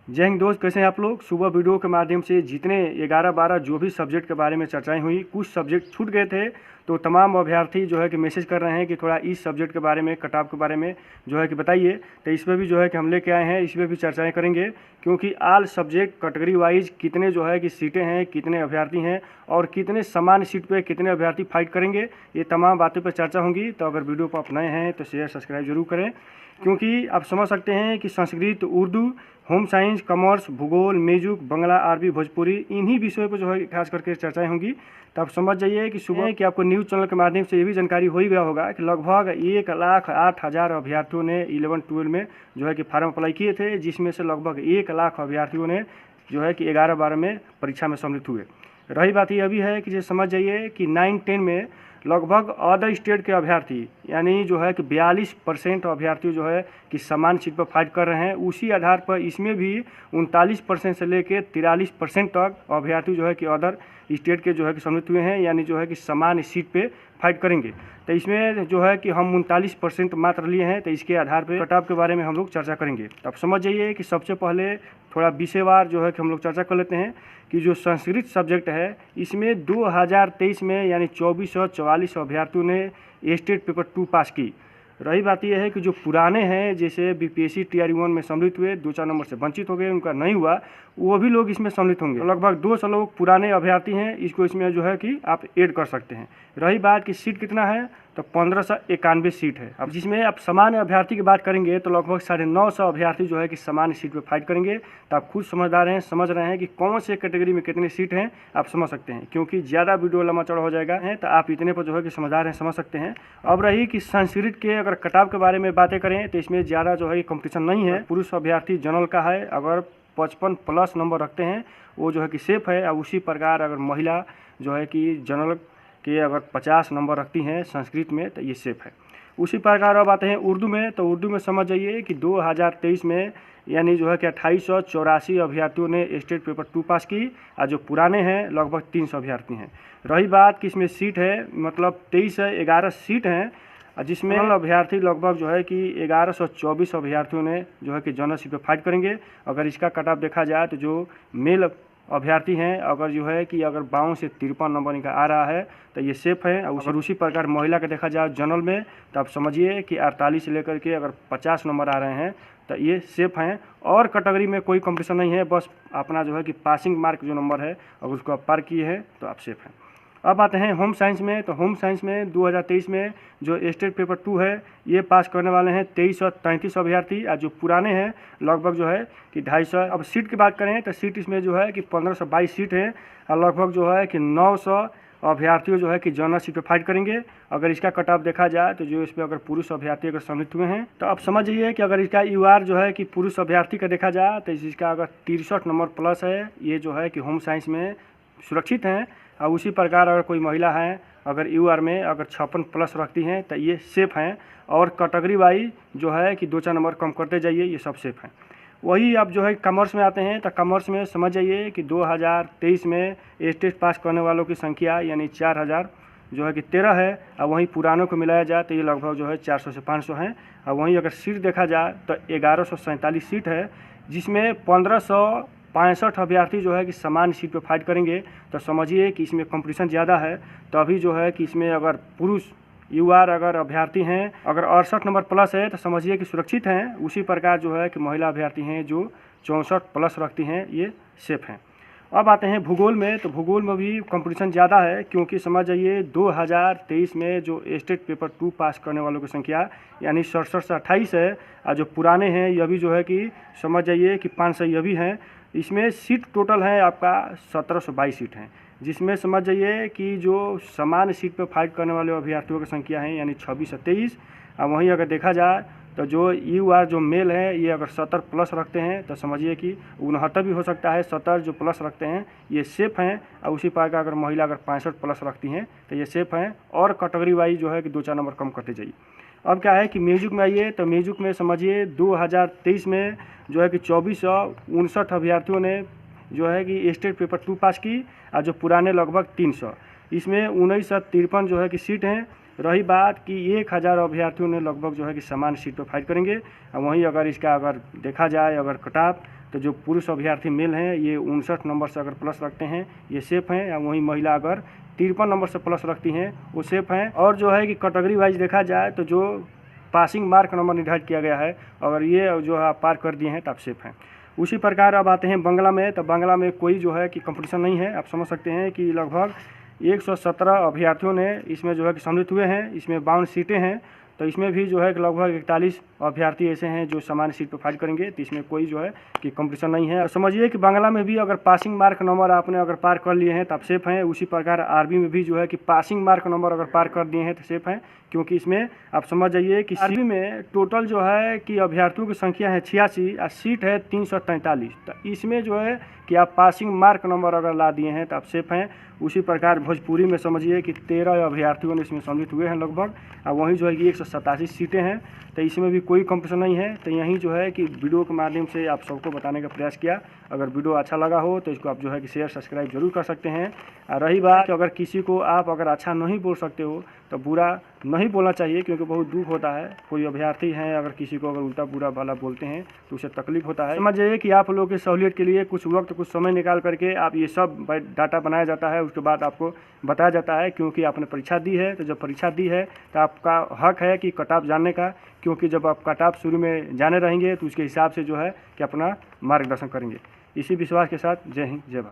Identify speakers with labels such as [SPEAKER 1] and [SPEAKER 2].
[SPEAKER 1] जय हिंद दोस्त, कैसे हैं आप लोग। सुबह वीडियो के माध्यम से जितने 11-12 जो भी सब्जेक्ट के बारे में चर्चाएं हुई, कुछ सब्जेक्ट छूट गए थे तो तमाम अभ्यर्थी जो है कि मैसेज कर रहे हैं कि थोड़ा इस सब्जेक्ट के बारे में, कट ऑफ के बारे में जो है कि बताइए। तो इसमें भी जो है कि हम लेके आए हैं, इसमें भी चर्चाएं करेंगे क्योंकि ऑल सब्जेक्ट कैटेगरी वाइज कितने जो है कि सीटें हैं, कितने अभ्यर्थी हैं और कितने समान सीट पे कितने अभ्यर्थी फाइट करेंगे, ये तमाम बातों पर चर्चा होंगी। तो अगर वीडियो पर आप नए हैं तो शेयर सब्सक्राइब जरूर करें क्योंकि आप समझ सकते हैं कि Sanskrit, Urdu, home science, commerce, भूगोल, म्यूजिक, बंगला, अरबी, भोजपुरी, इन्हीं विषयों पर जो है खास करके चर्चाएं होंगी। तो आप समझ जाइए कि सुबह कि आपको न्यूज़ चैनल के माध्यम से ये भी जानकारी हो ही गया होगा कि लगभग 1,08,000 अभ्यर्थियों ने 11-12 में जो है कि फार्म अप्लाई किए थे, जिसमें से लगभग 1 लाख अभ्यर्थियों ने जो है कि 11-12 में परीक्षा में सम्मिलित हुए। रही बात यह भी है कि जैसे समझ जाइए कि 9-10 में लगभग अदर स्टेट के अभ्यर्थी यानी जो है कि 42% अभ्यर्थी जो है कि समान सीट पर फाइट कर रहे हैं। उसी आधार पर इसमें भी 39% से लेकर 43% तक अभ्यर्थी जो है कि अदर स्टेट के जो है कि सम्मिलित हुए हैं, यानी जो है कि समान सीट पे फाइट करेंगे। तो इसमें जो है कि हम 39% मात्र लिए हैं, तो इसके आधार पर कट ऑफ के बारे में हम लोग चर्चा करेंगे। तो आप समझ जाइए कि सबसे पहले थोड़ा विषयवार जो है कि हम लोग चर्चा कर लेते हैं कि जो संस्कृत सब्जेक्ट है इसमें 2023 में यानी 2444 अभ्यर्थियों ने स्टेट पेपर 2 पास की। रही बात यह है कि जो पुराने हैं, जैसे बीपीएससी टीआर 1 में सम्मिलित हुए, 2-4 नंबर से वंचित हो गए, उनका नहीं हुआ, वो भी लोग इसमें सम्मिलित होंगे। तो लगभग 200 लोग पुराने अभ्यर्थी हैं, इसको इसमें जो है कि आप ऐड कर सकते हैं। रही बात कि सीट कितना है, तो 1591 सीट है। अब जिसमें आप सामान्य अभ्यर्थी की बात करेंगे तो लगभग 950 अभ्यर्थी जो है कि सामान्य सीट पे फाइट करेंगे। तो आप खुद समझदार हैं, समझ रहे हैं कि कौन से कैटेगरी में कितनी सीट हैं, आप समझ सकते हैं। क्योंकि ज़्यादा वीडियो लंबा चौड़ा हो जाएगा है तो आप इतने पर जो है कि समझदार हैं, समझ सकते हैं। अब रही कि संस्कृत के अगर कटाव के बारे में बातें करें तो इसमें ज़्यादा जो है कंपटीशन नहीं है। पुरुष अभ्यर्थी जनरल का है, अगर 55+ नंबर रखते हैं वो जो है कि सेफ है। और उसी प्रकार अगर महिला जो है कि जनरल के अगर 50 नंबर रखती हैं संस्कृत में तो ये सेफ है। उसी प्रकार अब आते हैं उर्दू में। तो उर्दू में समझ जाइए कि 2023 में यानी जो है कि 2884 अभ्यर्थियों ने स्टेट पेपर 2 पास की और जो पुराने हैं लगभग 300 अभ्यर्थी हैं। रही बात कि इसमें सीट है, मतलब 23 से 11 सीट हैं, जिसमें अभ्यर्थी लगभग जो है कि 1124 अभ्यर्थियों ने जो है कि जनरल सीट पर फाइट करेंगे। अगर इसका कट ऑफ देखा जाए तो जो मेल अभ्यर्थी हैं अगर जो है कि अगर 52 से 53 नंबर इनका आ रहा है तो ये सेफ है। और उसी प्रकार महिला का देखा जाए जनरल में तो आप समझिए कि 48 से लेकर के अगर 50 नंबर आ रहे हैं तो ये सेफ हैं। और कैटेगरी में कोई कंपटीशन नहीं है, बस अपना जो है कि पासिंग मार्क जो नंबर है अगर उसको आप पार किए हैं तो आप सेफ हैं। अब आते हैं होम साइंस में। तो होम साइंस में 2023 में जो स्टेट पेपर 2 है ये पास करने वाले हैं 2333 अभ्यर्थी, और जो पुराने हैं लगभग जो है कि 250। अब सीट की बात करें तो सीट इसमें जो है कि 1522 सीट है और लगभग जो है कि 900 अभ्यर्थियों जो है कि जनरल सीट पर फाइट करेंगे। अगर इसका कट ऑफ देखा जाए तो जो इसमें अगर पुरुष अभ्यर्थी अगर सम्मिलित हुए हैं तो आप समझ जाइए कि अगर इसका यूआर जो है कि पुरुष अभ्यर्थी का देखा जाए तो इसका अगर 63 नंबर प्लस है, ये जो है कि होम साइंस में सुरक्षित हैं। और उसी प्रकार अगर कोई महिला है अगर यूआर में अगर 56+ रखती हैं तो ये सेफ हैं। और कैटेगरी वाइज जो है कि 2-4 नंबर कम करते जाइए, ये सब सेफ हैं। वही अब जो है कॉमर्स में आते हैं तो कॉमर्स में समझ जाइए कि 2023 में स्टेट पास करने वालों की संख्या यानी 4000 जो है कि 13 है। और वहीं पुरानों को मिलाया जाए तो ये लगभग जो है 400 से 500 हैं। और वहीं अगर सीट देखा जाए तो 1147 सीट है, जिसमें 1565 अभ्यर्थी जो है कि समान सीट पर फाइट करेंगे। तो समझिए कि इसमें कंपटीशन ज़्यादा है। तो अभी जो है कि इसमें अगर पुरुष यूआर अगर अभ्यर्थी हैं अगर 68 नंबर प्लस है तो समझिए कि सुरक्षित हैं। उसी प्रकार जो है कि महिला अभ्यर्थी हैं जो 64+ रखती हैं, ये सेफ हैं। अब आते हैं भूगोल में। तो भूगोल में भी कंपटीशन ज़्यादा है क्योंकि समझ जाइए 2023 में जो स्टेट पेपर 2 पास करने वालों की संख्या यानी 67 से 28 है। और जो पुराने हैं यह भी जो है कि समझ जाइए कि 500 यह भी हैं। इसमें सीट टोटल है आपका 1722 सीट हैं, जिसमें समझ जाइए कि जो समान सीट पर फाइट करने वाले अभ्यर्थियों की संख्या है यानी 26 से 23। और वहीं अगर देखा जाए तो जो यूआर जो मेल है ये अगर 70+ रखते हैं तो समझिए कि 69 भी हो सकता है। 70 जो प्लस रखते हैं ये सेफ हैं। और उसी प्रकार अगर महिला अगर 65+ रखती हैं तो ये सेफ हैं। और कैटेगरी वाइज जो है कि 2-4 नंबर कम करते जाइए। अब क्या है कि म्यूजिक में आइए। तो म्यूजिक में समझिए 2023 में जो है कि 2459 अभ्यर्थियों ने जो है कि स्टेट पेपर 2 पास की और जो पुराने लगभग 300। इसमें 1953 जो है कि सीट हैं। रही बात कि 1000 अभ्यर्थियों ने लगभग जो है कि समान सीट पर फाइट करेंगे। और वहीं अगर इसका अगर देखा जाए अगर कट ऑफ तो जो पुरुष अभ्यर्थी मेल हैं ये 59 नंबर से अगर प्लस रखते हैं ये सेफ हैं, या वहीं महिला अगर 53 नंबर से प्लस रखती हैं वो सेफ हैं। और जो है कि कैटेगरी वाइज देखा जाए तो जो पासिंग मार्क नंबर निर्धारित किया गया है, अगर ये जो है आप पार कर दिए हैं तो आप सेफ हैं। उसी प्रकार अब आते हैं बांग्ला में। तो बांग्ला में कोई जो है कि कंपटीशन नहीं है। आप समझ सकते हैं कि लगभग 117 अभ्यर्थियों ने इसमें जो है कि सम्मिलित हुए हैं। इसमें 52 सीटें हैं, तो इसमें भी जो है कि लगभग 41 अभ्यर्थी ऐसे हैं जो सामान्य सीट पर फाइट करेंगे। तो इसमें कोई जो है कि कंपटीशन नहीं है। और समझिए कि बांग्ला में भी अगर पासिंग मार्क नंबर आपने अगर पार कर लिए हैं तो आप सेफ हैं। उसी प्रकार आरबी में भी जो है कि पासिंग मार्क नंबर अगर पार कर दिए हैं तो सेफ हैं, क्योंकि इसमें आप समझ जाइए कि आरबी में टोटल जो है कि अभ्यर्थियों की संख्या है 86 और सीट है 343। तो इसमें जो है कि आप पासिंग मार्क नंबर अगर ला दिए हैं तो आप सेफ हैं। उसी प्रकार भोजपुरी में समझिए कि 13 अभ्यर्थियों ने इसमें सम्मिलित हुए हैं लगभग, और वहीं जो है कि 187 सीटें हैं। तो इसमें भी कोई कंपटीशन नहीं है। तो यहीं जो है कि वीडियो के माध्यम से आप सबको बताने का प्रयास किया। अगर वीडियो अच्छा लगा हो तो इसको आप जो है कि शेयर सब्सक्राइब जरूर कर सकते हैं। और रही बात कि अगर किसी को आप अगर अच्छा नहीं बोल सकते हो तो बुरा नहीं बोलना चाहिए, क्योंकि बहुत दुख होता है। कोई अभ्यर्थी हैं अगर किसी को अगर उल्टा बुरा भला बोलते हैं तो उसे तकलीफ होता है। समझ जाइए कि आप लोगों की सहूलियत के लिए कुछ वक्त कुछ समय निकाल करके आप ये सब डाटा बनाया जाता है, उसके बाद आपको बताया जाता है। क्योंकि आपने परीक्षा दी है, तो जब परीक्षा दी है तो आपका हक है कि कट ऑफ जानने का, क्योंकि जब आप कट ऑफ शुरू में जाने रहेंगे तो उसके हिसाब से जो है कि अपना मार्गदर्शन करेंगे। इसी विश्वास के साथ जय हिंद जय भारत।